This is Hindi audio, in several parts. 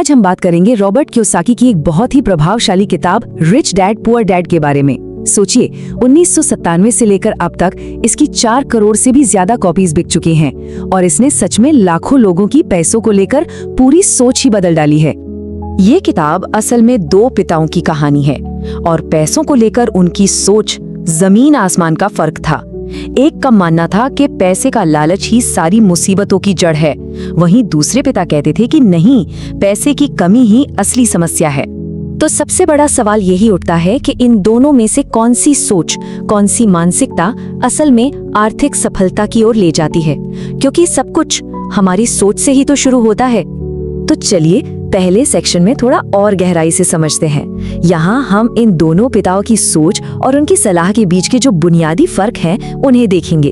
आज हम बात करेंगे रॉबर्ट कियोसाकी की एक बहुत ही प्रभावशाली किताब रिच डैड पुअर डैड के बारे में। सोचिए, 1997 से लेकर अब तक इसकी 4 करोड़ से भी ज्यादा कॉपीज बिक चुकी हैं और इसने सच में लाखों लोगों की पैसों को लेकर पूरी सोच ही बदल डाली है। ये किताब असल में 2 पिताओं की कहानी है और पैसों को लेकर उनकी सोच जमीन आसमान का फर्क था। एक का मानना था कि पैसे का लालच ही सारी मुसीबतों की जड़ है, वहीं दूसरे पिता कहते थे कि नहीं, पैसे की कमी ही असली समस्या है। तो सबसे बड़ा सवाल यही उठता है कि इन दोनों में से कौन सी सोच, कौन सी मानसिकता असल में आर्थिक सफलता की ओर ले जाती है, क्योंकि सब कुछ हमारी सोच से ही तो शुरू होता है। तो चलिए पहले सेक्शन में थोड़ा और गहराई से समझते हैं। यहाँ हम इन दोनों पिताओं की सोच और उनकी सलाह के बीच के जो बुनियादी फर्क हैं, उन्हें देखेंगे।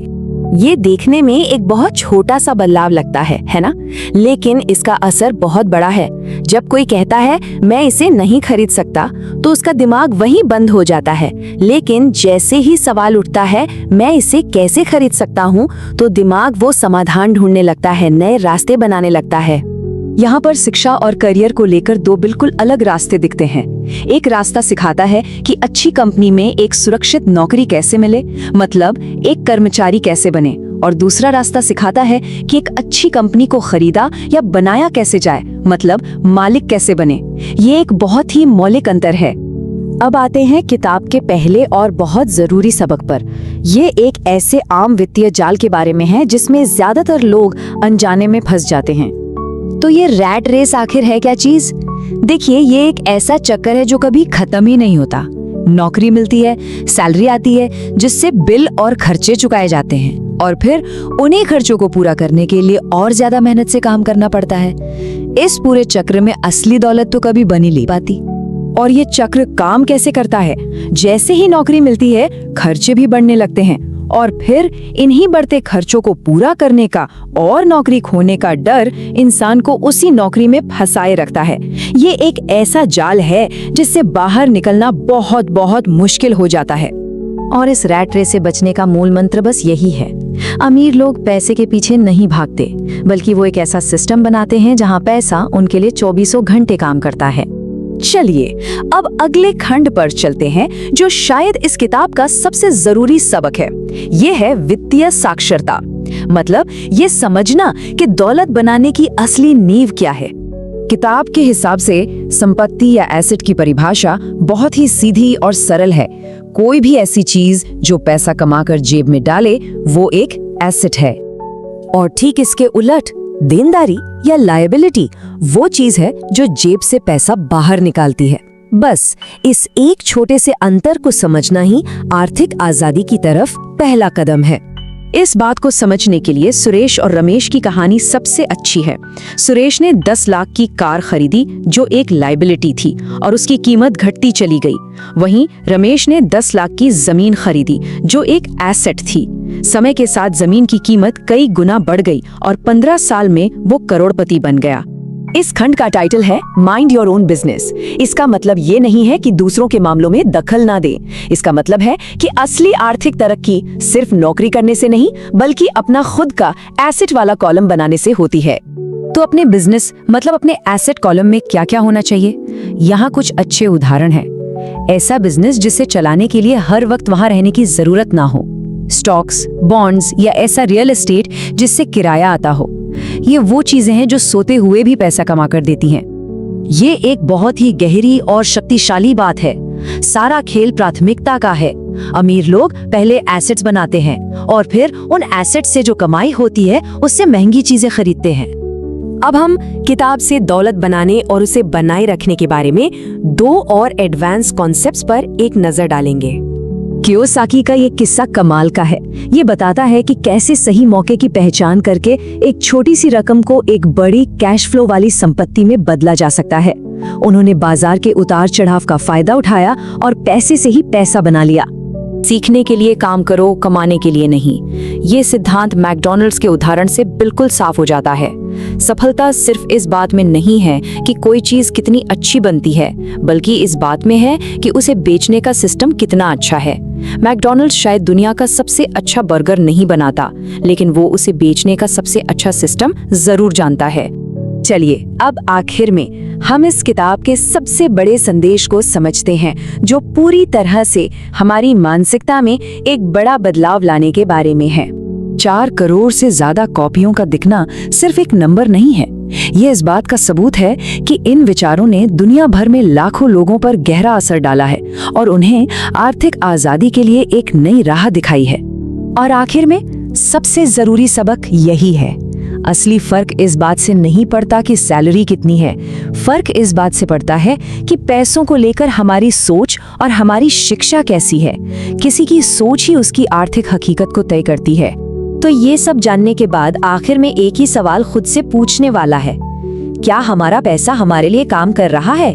ये देखने में एक बहुत छोटा सा बदलाव लगता है ना? लेकिन इसका असर बहुत बड़ा है। जब कोई कहता है मैं इसे नहीं खरीद सकता, तो उसका दिमाग वहीं बंद हो जाता है। लेकिन जैसे ही सवाल उठता है मैं इसे कैसे खरीद सकता हूँ, तो दिमाग वो समाधान ढूंढने लगता है, नए रास्ते बनाने लगता है। यहाँ पर शिक्षा और करियर को लेकर 2 बिल्कुल अलग रास्ते दिखते हैं। एक रास्ता सिखाता है कि अच्छी कंपनी में एक सुरक्षित नौकरी कैसे मिले, मतलब एक कर्मचारी कैसे बने, और दूसरा रास्ता सिखाता है कि एक अच्छी कंपनी को खरीदा या बनाया कैसे जाए, मतलब मालिक कैसे बने। ये एक बहुत ही मौलिक अंतर है। अब आते हैं किताब के पहले और बहुत जरूरी सबक पर। ये एक ऐसे आम वित्तीय जाल के बारे में है जिसमें ज्यादातर लोग अनजाने में फंस जाते हैं। तो ये रैट रेस आखिर है क्या चीज? देखिए, ये एक ऐसा चक्कर है जो कभी खत्म ही नहीं होता। नौकरी मिलती है, सैलरी आती है, जिससे बिल और खर्चे चुकाए जाते हैं, और फिर उन्हीं खर्चों को पूरा करने के लिए और ज्यादा मेहनत से काम करना पड़ता है। इस पूरे चक्र में असली दौलत तो कभी बन ही नहीं पाती। और ये चक्र काम कैसे करता है? जैसे ही नौकरी मिलती है, खर्चे भी बढ़ने लगते हैं, और फिर इन्हीं बढ़ते खर्चों को पूरा करने का और नौकरी खोने का डर इंसान को उसी नौकरी में फंसाए रखता है। ये एक ऐसा जाल है जिससे बाहर निकलना बहुत बहुत मुश्किल हो जाता है। और इस रैट रेस से बचने का मूल मंत्र बस यही है। अमीर लोग पैसे के पीछे नहीं भागते, बल्कि वो एक ऐसा सिस्टम बनाते हैं जहां पैसा उनके लिए 24 घंटे काम करता है। चलिए अब अगले खंड पर चलते हैं, जो शायद इस किताब का सबसे जरूरी सबक है। ये है वित्तीय साक्षरता, मतलब ये समझना कि दौलत बनाने की असली नींव क्या है। किताब के हिसाब से संपत्ति या एसेट की परिभाषा बहुत ही सीधी और सरल है। कोई भी ऐसी चीज जो पैसा कमाकर जेब में डाले, वो एक एसेट है। और ठीक इसके उलट देनदारी या लायबिलिटी वो चीज है जो जेब से पैसा बाहर निकालती है। बस इस एक छोटे से अंतर को समझना ही आर्थिक आजादी की तरफ पहला कदम है। इस बात को समझने के लिए सुरेश और रमेश की कहानी सबसे अच्छी है। सुरेश ने 10 लाख की कार खरीदी जो एक लायबिलिटी थी और उसकी कीमत घटती चली गई। वहीं रमेश ने 10 लाख की जमीन खरीदी जो एक एसेट थी। समय के साथ जमीन की कीमत कई गुना बढ़ गई और 15 साल में वो करोड़पति बन गया। इस खंड का टाइटल है माइंड योर ओन बिजनेस। इसका मतलब ये नहीं है कि दूसरों के मामलों में दखल ना दे। इसका मतलब है कि असली आर्थिक तरक्की सिर्फ नौकरी करने से नहीं, बल्कि अपना खुद का एसेट वाला कॉलम बनाने से होती है। तो अपने बिजनेस मतलब अपने एसेट कॉलम में क्या क्या होना चाहिए? यहाँ कुछ अच्छे उदाहरण हैं। ऐसा बिजनेस जिसे चलाने के लिए हर वक्त वहां रहने की जरूरत ना हो। स्टॉक्स, बॉन्ड्स या ऐसा रियल एस्टेट जिससे किराया आता हो। ये वो चीजें हैं जो सोते हुए भी पैसा कमा कर देती हैं। ये एक बहुत ही गहरी और शक्तिशाली बात है। सारा खेल प्राथमिकता का है। अमीर लोग पहले एसेट्स बनाते हैं और फिर उन एसेट्स से जो कमाई होती है उससे महंगी चीजें खरीदते हैं। अब हम किताब से दौलत बनाने और उसे बनाए रखने के बारे में 2 और एडवांस कॉन्सेप्ट्स पर एक नजर डालेंगे। कियोसाकी का ये किस्सा कमाल का है। ये बताता है कि कैसे सही मौके की पहचान करके एक छोटी सी रकम को एक बड़ी कैश फ्लो वाली संपत्ति में बदला जा सकता है। उन्होंने बाजार के उतार चढ़ाव का फायदा उठाया और पैसे से ही पैसा बना लिया। सीखने के लिए काम करो, कमाने के लिए नहीं। ये सिद्धांत मैकडॉनल्ड्स के उदाहरण से बिल्कुल साफ हो जाता है। सफलता सिर्फ इस बात में नहीं है कि कोई चीज कितनी अच्छी बनती है, बल्कि इस बात में है कि उसे बेचने का सिस्टम कितना अच्छा है। मैकडॉनल्ड्स शायद दुनिया का सबसे अच्छा बर्गर नहीं बनाता, लेकिन वो उसे बेचने का सबसे अच्छा सिस्टम जरूर जानता है। चलिए अब आखिर में हम इस किताब के सबसे बड़े संदेश को समझते हैं, जो पूरी तरह से हमारी मानसिकता में एक बड़ा बदलाव लाने के बारे में है। 4 करोड़ से ज्यादा कॉपियों का दिखना सिर्फ एक नंबर नहीं है, ये इस बात का सबूत है कि इन विचारों ने दुनिया भर में लाखों लोगों पर गहरा असर डाला है और उन्हें आर्थिक आजादी के लिए एक नई राह दिखाई है। और आखिर में सबसे जरूरी सबक यही है, असली फर्क इस बात से नहीं पड़ता कि सैलरी कितनी है, फर्क इस बात से पड़ता है कि पैसों को लेकर हमारी सोच और हमारी शिक्षा कैसी है। किसी की सोच ही उसकी आर्थिक हकीकत को तय करती है। तो ये सब जानने के बाद आखिर में एक ही सवाल खुद से पूछने वाला है, क्या हमारा पैसा हमारे लिए काम कर रहा है?